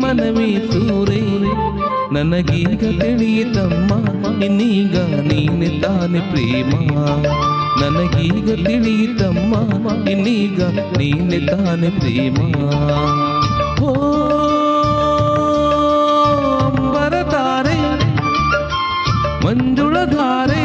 ಮನವಿ ಸೂರೆ ನನಗೀಗ ತಿಳಿಯಿತಮ್ಮ ಇನ್ನೀಗ ನೀನೆ ತಾನೆ ಪ್ರೇಮ ನನಗೀಗ ತಿಳಿಯಿತಮ್ಮ ಇನ್ನೀಗ ನೀನೆ ತಾನೆ ಪ್ರೇಮ ಓ ಅಂಬರತಾರೆ ಮಂಜುಳಧಾರೆ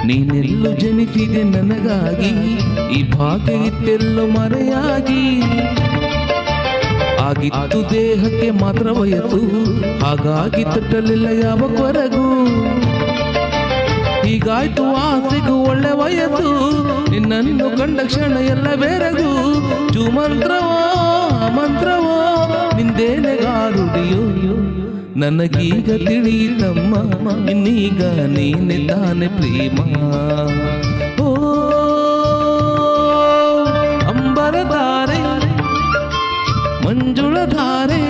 ನೀನೆಲ್ಲೂ ಜನಿಸಿದೆ ನನಗಾಗಿ ಈ ಭಾಗ್ಯ ಇತ್ತೆಲ್ಲೋ ಮರೆಯಾಗಿ ಆಗಿತ್ತು ದೇಹಕ್ಕೆ ಮಾತ್ರ ವಯಸ್ಸು ಹಾಗಾಗಿ ತಟ್ಟಲಿಲ್ಲ ಯಾವ ಕೊರಗು ಹೀಗಾಯ್ತು ಆಸೆಗೂ ಒಳ್ಳೆ ವಯಸ್ಸು ನಿನ್ನನ್ನು ಕಂಡ ಕ್ಷಣ ಎಲ್ಲ ಬೆರಗು ಚುಮಂತ್ರವೋ ಮಂತ್ರವೋ ನಿಂದೇನೆ ಗಾರುಡಿಯೋ ನನಗೀಗ ತಿಳಿಯಿತಮ್ಮ ಇನ್ನೀಗ ನೀನೆ ತಾನೆ ಪ್ರೇಮ ಓ ಅಂಬರಧಾರೆ ಮಂಜುಳಧಾರೆ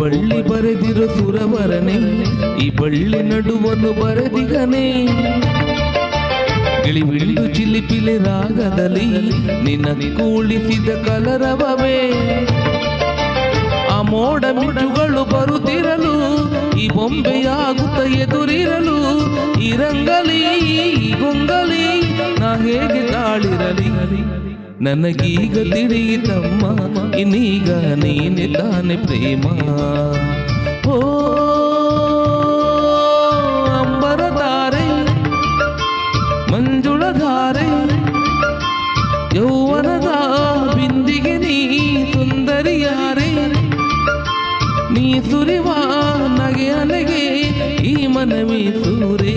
ಬಳ್ಳಿ ಬರೆದಿರೋ ಸುರವರನೆ ಈ ಬಳ್ಳಿ ನಡುವನ್ನು ಬರೆದಿಗನೆ ಗಿಳಿಬಿಂದು ಚಿಲಿಪಿಲಿ ರಾಗದಲ್ಲಿ ನಿನ್ನ ಕೂಳಿಸಿದ ಕಲರವವೇ ಆ ಮೋಡ ಮಿಂಚುಗಳು ಬರುತ್ತಿರಲು ಈ ಬೊಂಬೆಯಾಗುತ್ತ ಎದುರಿರಲು ಈ ರಂಗಲಿ ಈ ಗೊಂಗಲಿ ನಾ ಹೇಗೆ ತಾಳಿರಲಿ ನನಗೀಗ ತಿಳಿಯಿತಮ್ಮ ಇನ್ನೀಗ ನೀನೆ ತಾನೆ ಪ್ರೇಮ ಓ ಅಂಬರಧಾರೆ ಮಂಜುಳಧಾರೆ ಯೌವನದ ಬಿಂದಿಗೆ ನೀ ಸುಂದರಿಯಾರೆ ನೀ ಸುರಿವ ನಗೆ ಅಲೆಗೆ ಈ ಮನವಿ ಸೂರೆ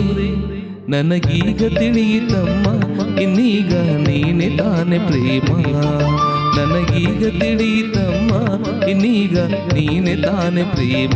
ನನಗೀಗ ತಿಳಿಯಿತಮ್ಮ ಇನ್ನೀಗ ನೀನೆ ತಾನೆ ಪ್ರೇಮ ನನಗೀಗ ತಿಳಿಯಿತಮ್ಮ ಇನ್ನೀಗ ನೀನೆ ತಾನೆ ಪ್ರೇಮ